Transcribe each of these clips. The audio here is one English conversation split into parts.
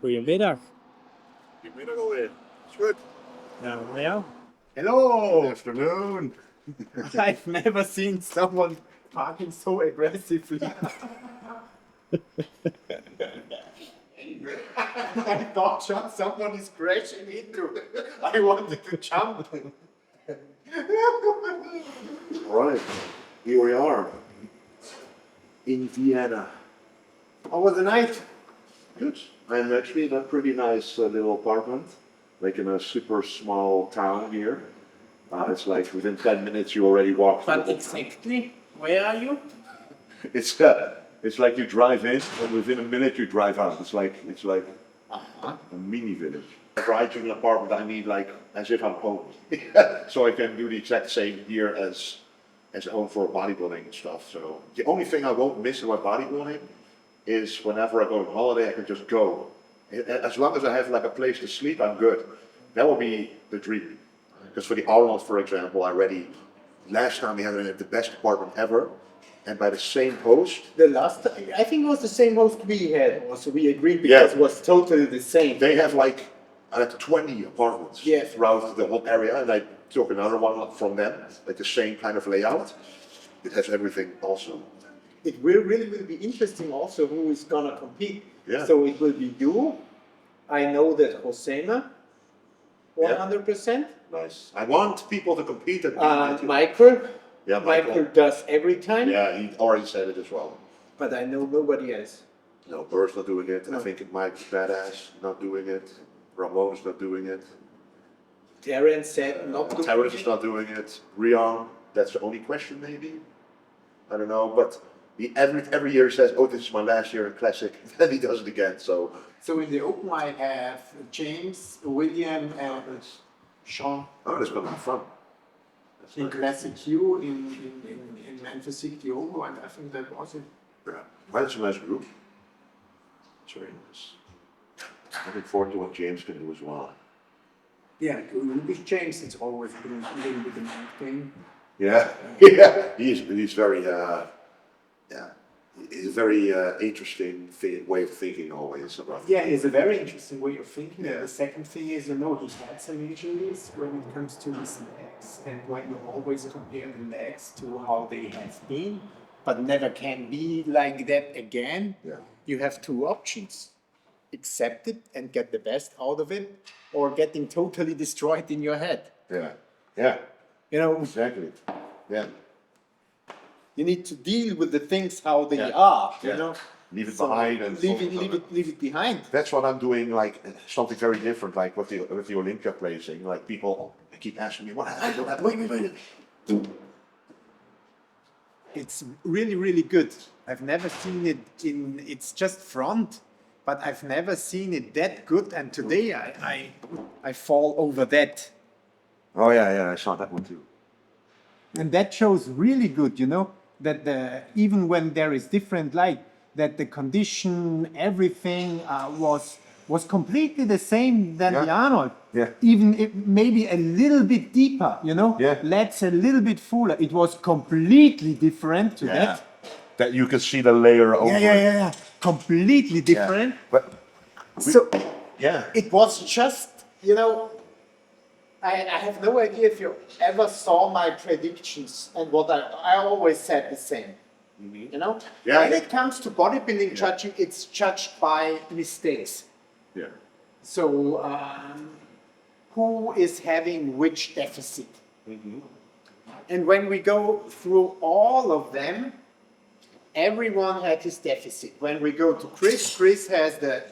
Goedemiddag. Goedemiddag alweer. Is goed. Nou, met jou? Hello. Good afternoon. I've never seen someone parking so aggressively. I thought just someone is crashing into. I wanted to jump. Right. Here we are. In Vienna. How was the night? Good. I'm actually in a pretty nice little apartment. Like in a super small town here. It's like within 10 minutes you already walk through. But exactly, where are you? It's like you drive in and within a minute you drive out. It's like a mini village. If I to an apartment I need like as if I'm home. So I can do the exact same here as home for bodybuilding and stuff. So the only thing I won't miss about bodybuilding is whenever I go on holiday I can just go. As long as I have like a place to sleep, I'm good. That will be the dream. Because for the Arnold, for example, last time we had the best apartment ever, and by the same host. I think it was the same host we had. Also, we agreed because it was totally the same. They have like 20 apartments throughout the whole area, and I took another one from them, like the same kind of layout. It has everything also. It will be interesting also who is gonna compete. Yeah. So it will be you. I know that Josema, 100%. Nice. I want people to compete and Michael. Yeah, Michael does every time. Yeah, he already said it as well. But I know nobody else. No, Bird's not doing it. No. I think Mike's badass not doing it. Ramon's not doing it. Terence said not doing it. Terence is not doing it. Rion, that's the only question maybe. I don't know, but he every year he says, "Oh, this is my last year in Classic," then he does it again. So in the Open I have James, William, and Sean. Oh, that's gonna be fun. In Classic Q, in Physique, the Open, and I think that was it. Yeah, well, it's a nice group. It's very nice. Looking forward to what James can do as well. Yeah, with James, it's always been a little bit of a thing. Yeah, he's very it's a very interesting way of thinking always. Yeah, it's a very interesting way of thinking. Yeah. And the second thing is, he had some injuries when it comes to his legs, and when you always compare the legs to how they have been, but never can be like that again. Yeah. You have two options: accept it and get the best out of it, or getting totally destroyed in your head. Yeah. Exactly. Yeah. You need to deal with the things how they are. Leave it behind and leave it behind. That's what I'm doing. Like something very different. Like with the Olympia placing. Like people keep asking me, what happened? Wait. It's really good. I've never seen it it's just front, but I've never seen it that good. And today I fall over that. Oh yeah, I saw that one too. And that shows really good, that even when there is different light, that the condition, everything was completely the same than the Arnold. Yeah. Even maybe a little bit deeper, Yeah. Legs a little bit fuller. It was completely different to that. That you can see the layer over. Yeah. Completely different. But it was just, I have no idea if you ever saw my predictions and what I always said the same. When it comes to bodybuilding judging, it's judged by mistakes. Yeah. So who is having which deficit? And when we go through all of them, everyone had his deficit. When we go to Chris has the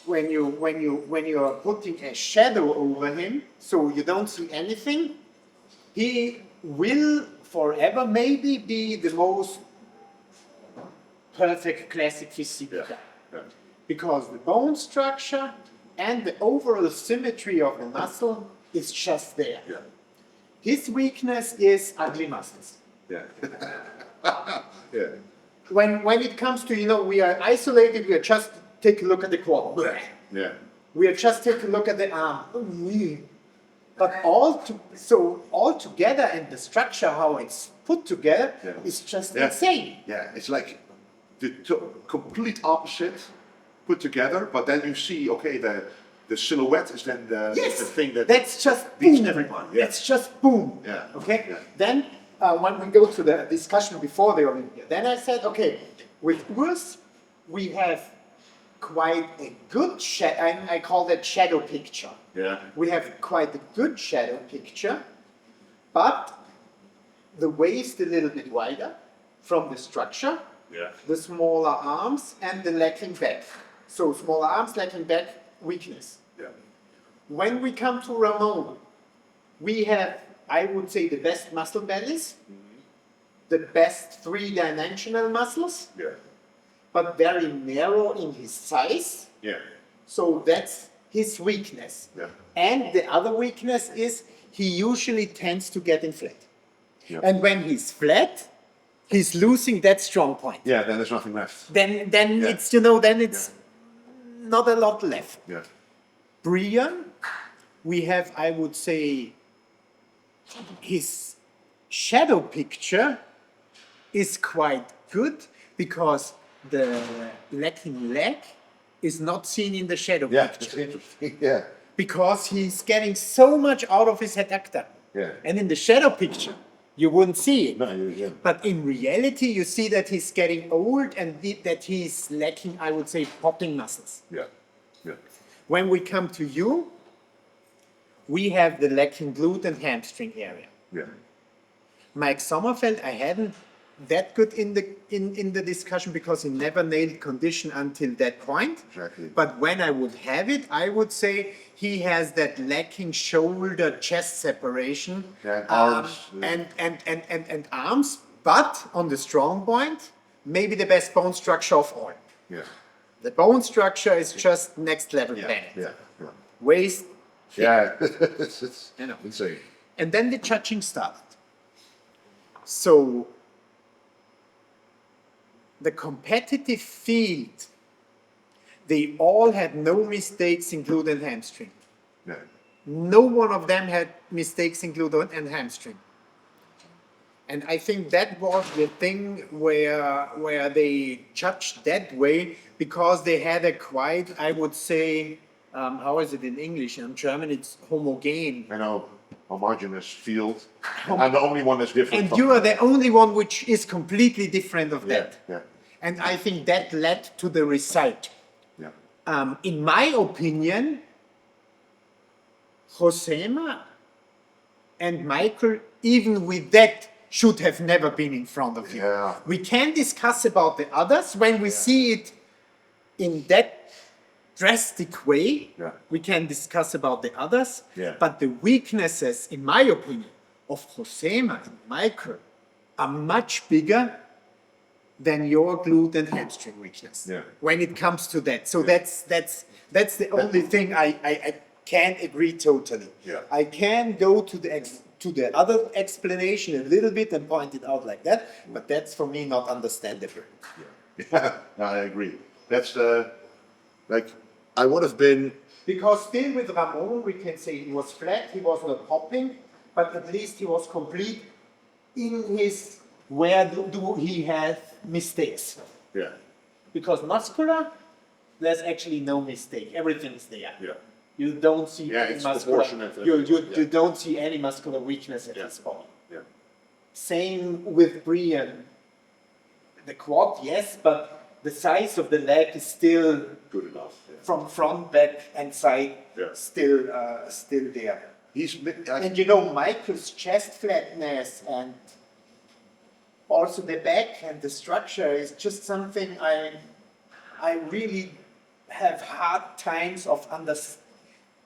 when you are putting a shadow over him, so you don't see anything, he will forever maybe be the most perfect classic physique guy. Because the bone structure and the overall symmetry of the muscle is just there. His weakness is ugly muscles. When it comes to, we are isolated, we are just take a look at the quad. We are just take a look at the arm. But all together and the structure, how it's put together, is just insane. Yeah, it's like the complete opposite put together, but then you see, okay, the silhouette is then the thing that that's just beats boom. everyone. Yeah. That's just boom. Yeah. Okay. Yeah. Then when we go to the discussion before the Olympia, then I said, okay, with Urs, we have quite a good I call that shadow picture. Yeah. We have quite a good shadow picture, but the waist a little bit wider from the structure, the smaller arms and the lacking back. So smaller arms, lacking back, weakness. Yeah. When we come to Ramon, we have, I would say, the best muscle bellies, the best three-dimensional muscles, Yeah. but very narrow in his size. Yeah. So that's his weakness. Yeah. And the other weakness is he usually tends to get in flat. Yeah. And when he's flat, he's losing that strong point. Yeah, then there's nothing left. Then Yeah. it's, then it's not a lot left. Yeah. Brian, we have, I would say, his shadow picture is quite good because the lacking leg is not seen in the shadow Yeah, it's picture. interesting. Yeah. Because he's getting so much out of his adductor. Yeah. And in the shadow picture, you wouldn't see it. No, yeah. But in reality, you see that he's getting old and that he's lacking, I would say, popping muscles. Yeah. Yeah. When we come to you, we have the lacking glute and hamstring area. Yeah. Mike Sommerfeld, I hadn't that good in the discussion because he never nailed condition until that point. Exactly. But when I would have it, I would say he has that lacking shoulder chest separation. Yeah, arms. And arms, but on the strong point, maybe the best bone structure of all. Yeah. The bone structure is just next level planet. Yeah. Yeah. Waist, Yeah. it's you know. insane. And then the judging started. So the competitive field, they all had no mistakes in glute and hamstring. Yeah. No one of them had mistakes in glute and hamstring. And I think that was the thing where they judged that way because they had a quite, I would say, how is it in English? In German, it's homogene. I know, homogeneous field. I'm the only one that's different. And you are the only one which is completely different of that. Yeah. And I think that led to the result. Yeah. In my opinion, Josema and Michael, even with that, should have never been in front of you. Yeah. We can discuss about the others when we see it in that drastic way. Yeah. We can discuss about the others. Yeah. But the weaknesses, in my opinion, of Josema and Michael are much bigger than your glute and hamstring weakness. Yeah. When it comes to that. So that's the only thing I can't agree totally. Yeah. I can go to the other explanation a little bit and point it out like that, but that's for me not understandable. Yeah. I agree. That's I would have been. Because still with Ramon, we can say he was flat, he was not hopping, but at least he was complete in his where do he have mistakes. Yeah. Because muscular, there's actually no mistake. Everything is there. Yeah. You don't see Yeah, any it's muscular. proportionate. You don't see any muscular weakness at this point. Yeah. Same with Brian. The quad, yes, but the size of the leg is still Good enough. Yeah. from front, back, and side Yeah. still there. He's. And you know, Michael's chest flatness and also the back and the structure is just something I really have hard times of understanding.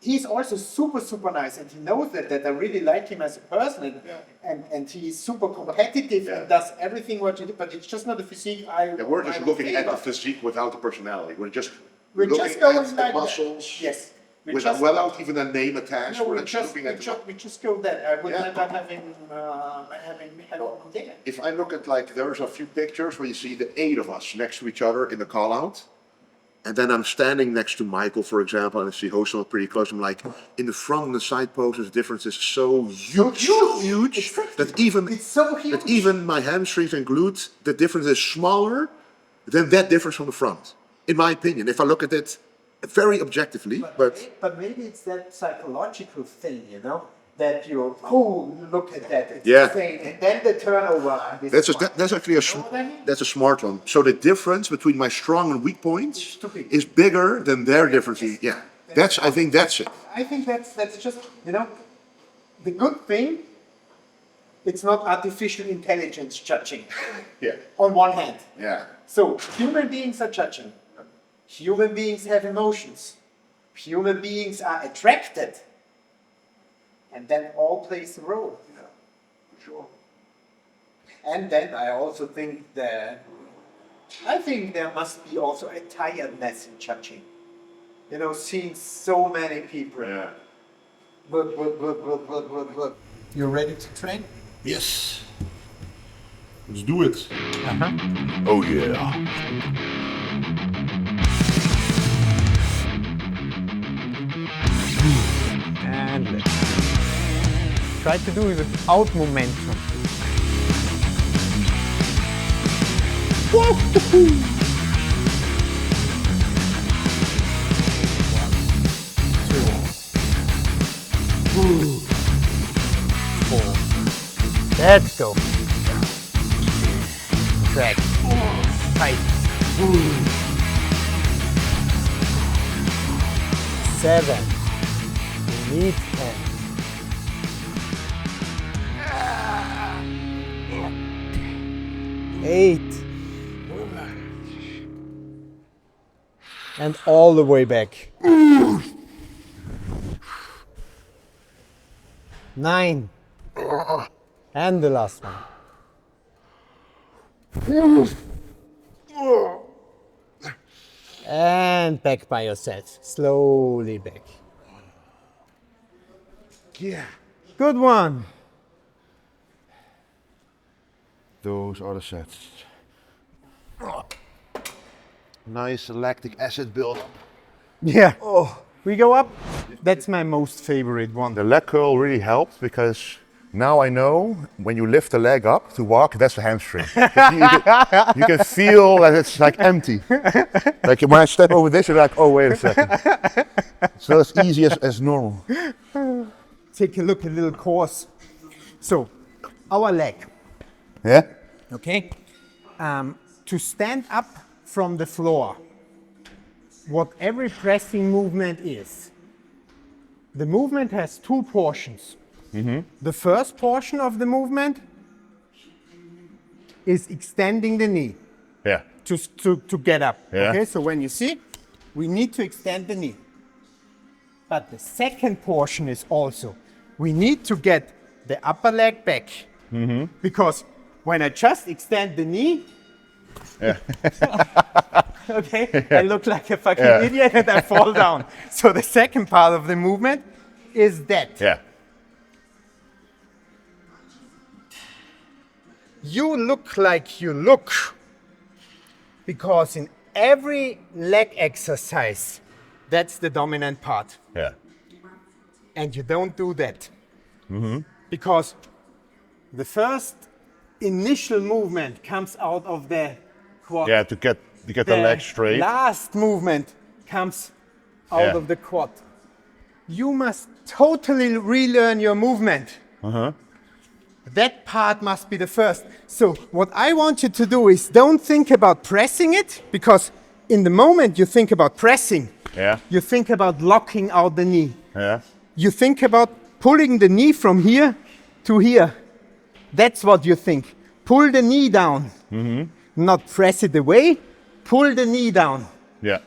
He's also super nice, and he knows that I really like him as a person, and he's super competitive and does everything what you do. But it's just not the physique. We're just I'm looking at favor. the physique without the personality. We're just We're looking just going at the like that. muscles. Yes. Without even a name attached. No, we're we just just, looking at the. we just go that. I would Yeah. never having there. If I look at there's a few pictures where you see the 8 of us next to each other in the call out. And then I'm standing next to Michael, for example, and I see Hoso pretty close. I'm like, in the front and the side poses, the difference is so huge, Exactly. that even It's so huge. that even my hamstrings and glutes, the difference is smaller than that difference from the front. in my opinion, if I look at it very objectively. But maybe it's that psychological thing, you know, that you look at that, it's insane, and then the turnover. That's actually that's a smart one. So the difference between my strong and weak points is bigger than their difference. Yeah, I think that's it. I think that's just, you know, the good thing. It's not artificial intelligence judging. On one hand. So human beings are judging. Human beings have emotions. Human beings are attracted. And that all plays a role. Yeah, for sure. And then I also think there must be also a tiredness in judging. You know, seeing so many people. Yeah. Work. You're ready to train? Yes. Let's do it. Oh yeah. And let's try to do it without momentum. Let's go. Track. Tight. 7. We need 10. 8. And all the way back. 9. And the last one. And back by yourself. Slowly back. Yeah. Good one. Those are the sets. Nice lactic acid buildup. Yeah. Oh, we go up. That's my most favorite one. The leg curl really helped because now I know when you lift the leg up to walk, that's the hamstring. You can feel that it's like empty. Like when I step over this, you're like, oh, wait a second. It's not as easy as normal. Take a look at a little course. So, our leg. Yeah? Okay? To stand up from the floor, what every pressing movement is, the movement has 2 portions. The first portion of the movement is extending the knee to get up. Yeah. Okay, so when you see, we need to extend the knee. But the second portion is also, we need to get the upper leg back. Because when I just extend the knee, okay, I look like a fucking idiot and I fall down. So the second part of the movement is that. Yeah. You look like you look because in every leg exercise, that's the dominant part. Yeah. And you don't do that. Because the first initial movement comes out of the quad. Yeah, to get the leg straight. Last movement comes out of the quad. You must totally relearn your movement. That part must be the first. So what I want you to do is don't think about pressing it, because in the moment you think about pressing, you think about locking out the knee. You think about pulling the knee from here to here. That's what you think. Pull the knee down. Not press it away, pull the knee down. Yeah.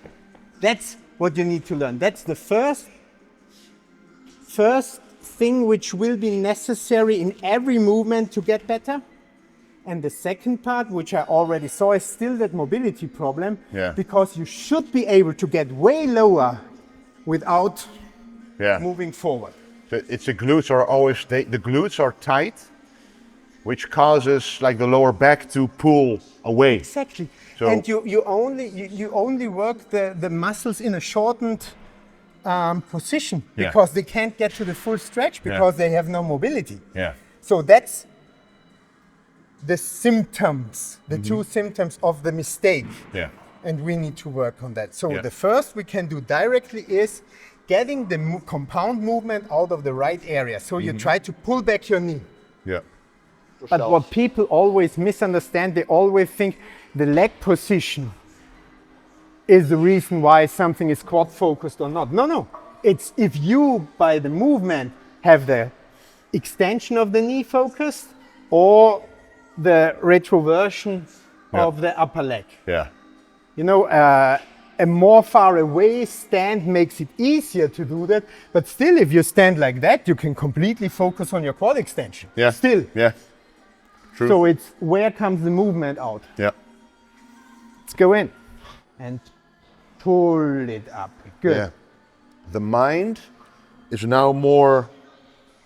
That's what you need to learn. That's the first thing which will be necessary in every movement to get better. And the second part, which I already saw, is still that mobility problem. Because you should be able to get way lower without moving forward. It's the glutes are always, the glutes are tight, which causes like the lower back to pull away. Exactly. So, and you only work the muscles in a shortened position because they can't get to the full stretch because they have no mobility. So that's the symptoms, the 2 symptoms of the mistake. and we need to work on that. So the first we can do directly is getting the compound movement out of the right area. So you try to pull back your knee. Yeah. But what people always misunderstand, they always think the leg position is the reason why something is quad focused or not. No, no. It's if you, by the movement, have the extension of the knee focused or the retroversion of the upper leg. Yeah. You know, a more far away stand makes it easier to do that. But still, if you stand like that, you can completely focus on your quad extension. Yeah. Still. Yeah. True. So it's where comes the movement out. Yeah. Let's go in and pull it up. Good. Yeah. The mind is now more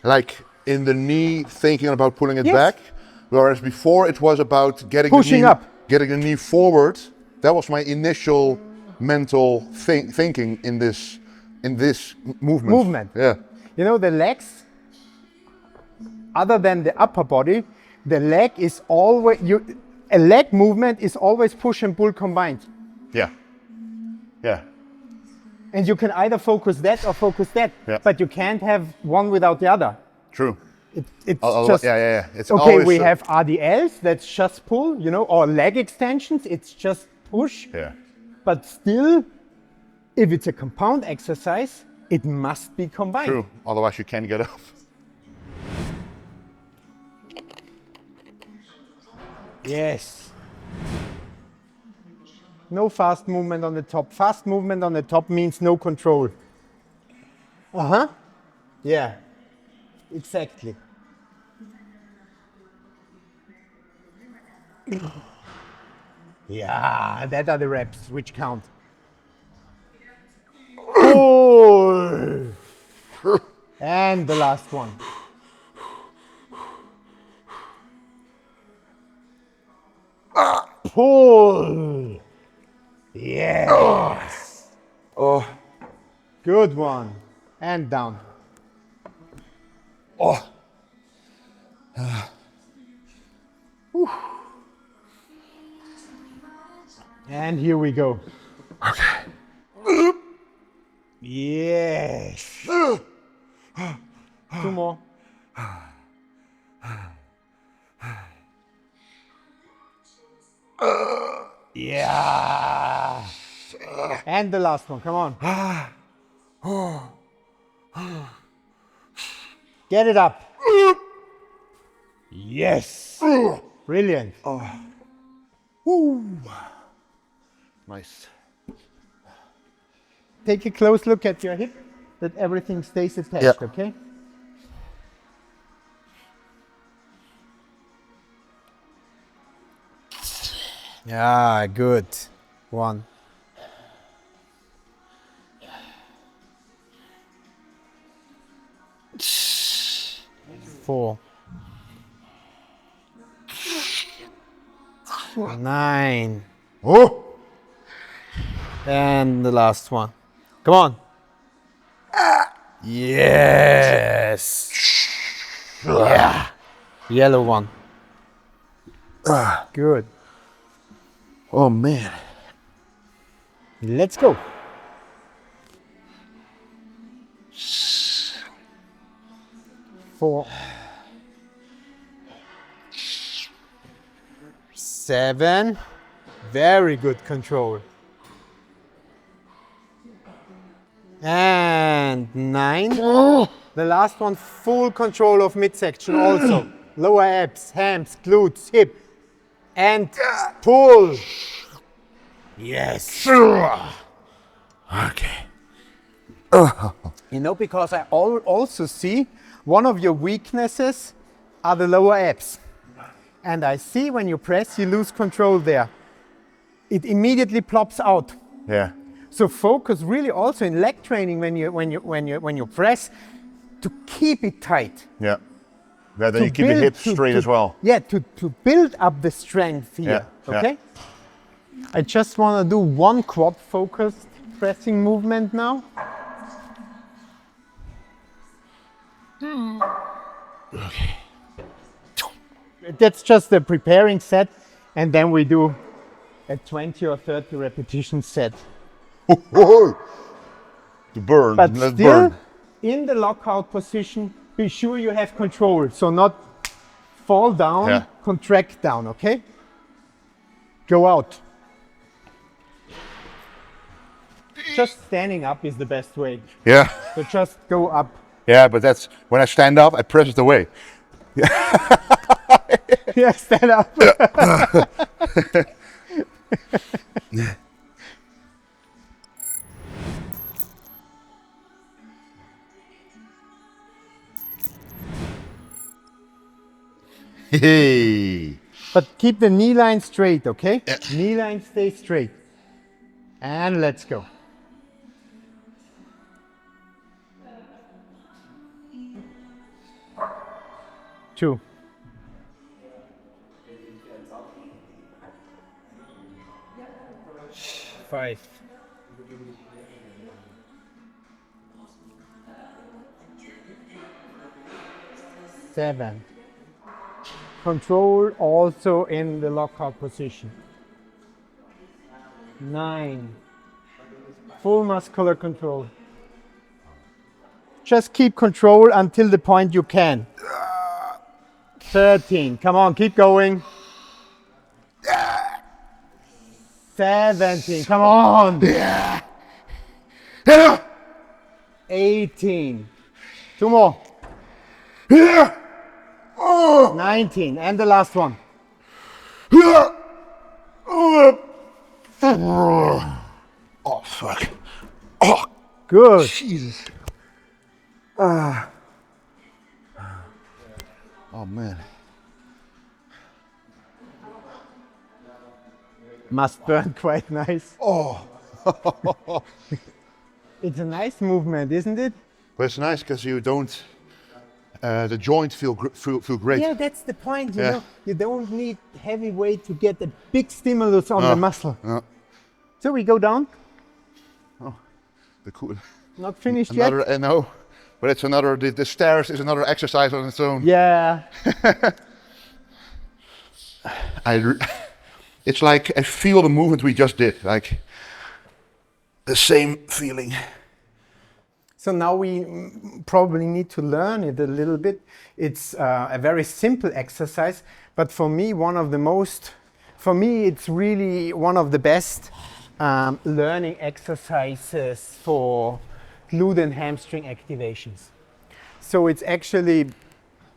like in the knee, thinking about pulling it back, whereas before it was about getting pushing the knee, up, getting the knee forward. That was my initial mental thinking in this movement. Yeah. You know, the legs, other than the upper body, the leg is always a leg movement is always push and pull combined. Yeah. Yeah. And you can either focus that or focus that, but you can't have one without the other. True. It's just It's okay. always We have RDLs, that's just pull, you know, or leg extensions, it's just push. Yeah. But still, if it's a compound exercise, it must be combined. True. Otherwise you can't get up. Yes. No fast movement on the top. Fast movement on the top means no control. Uh-huh. Yeah. Exactly. Yeah, that are the reps which count. Pull. And the last one. Pull. Yes. Oh. Good one. And down. Oh. And here we go. Okay. Yes. Two more. Yeah. And the last one. Come on. Get it up. Yes. Brilliant. Woo. Nice. Take a close look at your hip, that everything stays attached, okay? Yeah, good. One. Four. 9. Oh. And the last one. Come on. Yes. Yeah. Yellow one. Good. Oh man. Let's go. Four. 7. Very good control. And 9. The last one, full control of midsection also. Lower abs, hams, glutes, hip. And pull. Yes. Okay. You know, because I also see one of your weaknesses are the lower abs. And I see when you press, you lose control there. It immediately plops out. Yeah. So focus really also in leg training when you press to keep it tight. Yeah. Yeah, then you keep the hips straight as well. Yeah, to build up the strength here. Yeah, Okay? I just want to do one quad focused pressing movement now. Okay. That's just the preparing set, and then we do a 20 or 30 repetition set. The burn. But let's still, burn. in the lockout position, be sure you have control. So not fall down, Yeah. contract down, okay? Go out. Just standing up is the best way. Yeah. So just go up. Yeah, but that's when I stand up, I press it away. Yeah, stand up. Hey. But keep the knee line straight, okay? Yeah. Knee line stay straight. And let's go. Two. Five. Seven. Control also in the lockout position. 9. Full muscular control. Just keep control until the point you can. 13. Come on, keep going. 17. Come on. 18. 2 more. 19. And the last one. Oh, fuck. Oh, Good. Jesus. Oh, man. Must burn quite nice. Oh. It's a nice movement, isn't it? But it's nice because you don't, the joints feel great. Yeah, that's the point. You Yeah. know, you don't need heavy weight to get a big stimulus on the muscle. No. So we go down. The cool. Not finished Another, yet. no, but it's another, the stairs is another exercise on its own. Yeah. It's like I feel the movement we just did, like the same feeling. So now we probably need to learn it a little bit. It's a very simple exercise, but for me, it's really one of the best learning exercises for glute and hamstring activations. So it's actually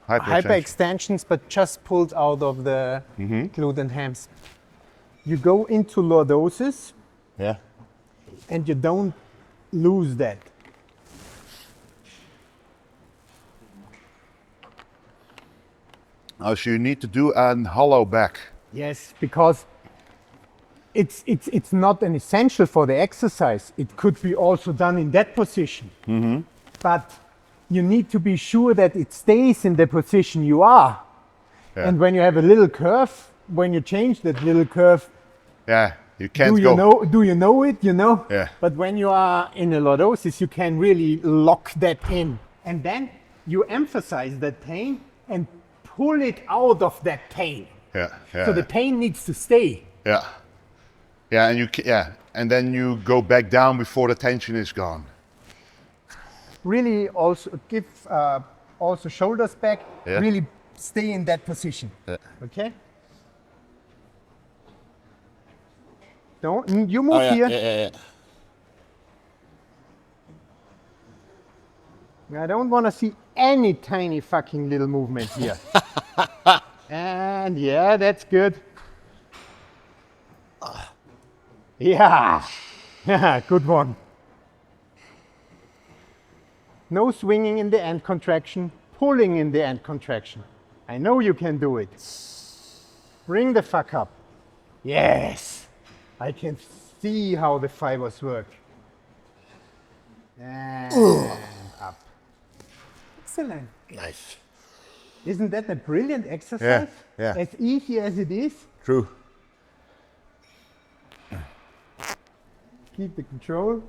hyperextensions, but just pulled out of the glute and hams. You go into lordosis, Yeah. and you don't lose that. Oh, so you need to do a hollow back. Yes, because it's not an essential for the exercise. It could be also done in that position. But you need to be sure that it stays in the position you are. Yeah. And when you have a little curve, when you change that little curve, Yeah, you can't do you know it? You know? Yeah. But when you are in a lordosis, you can really lock that in. And then you emphasize that pain and pull it out of that pain. Yeah, yeah. So the pain needs to stay. Yeah. Yeah, and then you go back down before the tension is gone. Really also give also shoulders back. Yeah. Really stay in that position. Yeah. Okay? Don't you move here. Yeah. I don't want to see any tiny fucking little movement here. And yeah, that's good. Yeah. Yeah, good one. No swinging in the end contraction, pulling in the end contraction. I know you can do it. Bring the fuck up. Yes. I can see how the fibers work. And up. Excellent. Nice. Isn't that a brilliant exercise? Yeah. As easy as it is. True. Keep the control.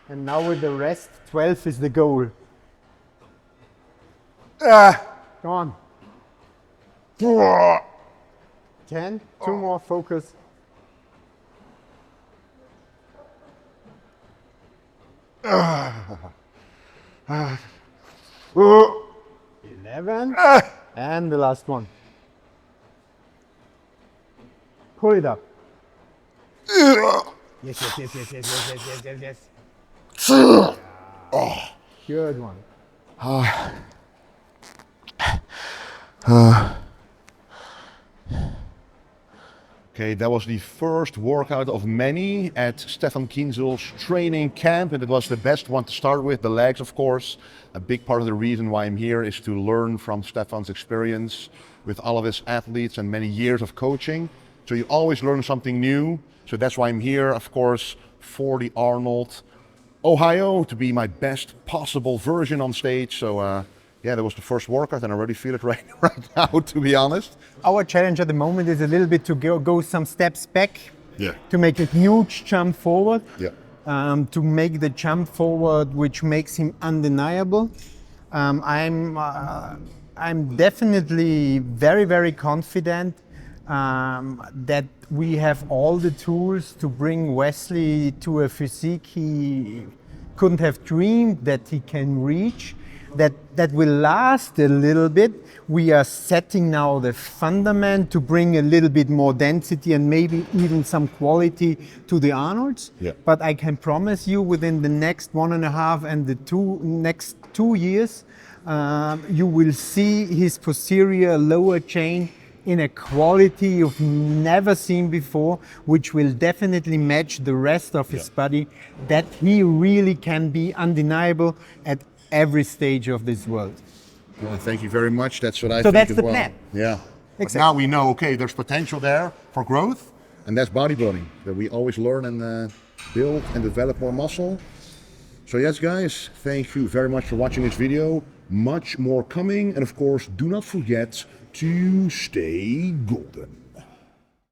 And now with the rest, 12 is the goal. Go on. 10. Two more, focus. Oh. 11. And the last one. Pull it up. Yes, yes, yes, yes, yes, yes, yes, yes, yes, yes. Good one. Okay, that was the first workout of many at Stefan Kienzl's training camp, and it was the best one to start with, the legs of course. A big part of the reason why I'm here is to learn from Stefan's experience with all of his athletes and many years of coaching. So you always learn something new. So that's why I'm here, of course, for the Arnold Ohio, to be my best possible version on stage. So yeah, that was the first workout and I already feel it right now, to be honest. Our challenge at the moment is a little bit to go some steps back. Yeah. To make a huge jump forward. Yeah. To make the jump forward, which makes him undeniable. I'm definitely very, very confident that we have all the tools to bring Wesley to a physique he couldn't have dreamed that he can reach. That will last a little bit. We are setting now the fundament to bring a little bit more density and maybe even some quality to the Arnolds. Yeah. But I can promise you within the next 1.5 and the next 2 years, you will see his posterior lower chain in a quality you've never seen before, which will definitely match the rest of his body, that he really can be undeniable at every stage of this world. Well, thank you very much. That's what I think So that's as the well. plan. Yeah. But Exactly. now we know, okay, there's potential there for growth, and that's bodybuilding. That we always learn and build and develop more muscle. So yes, guys, thank you very much for watching this video. Much more coming, and of course, do not forget to stay golden.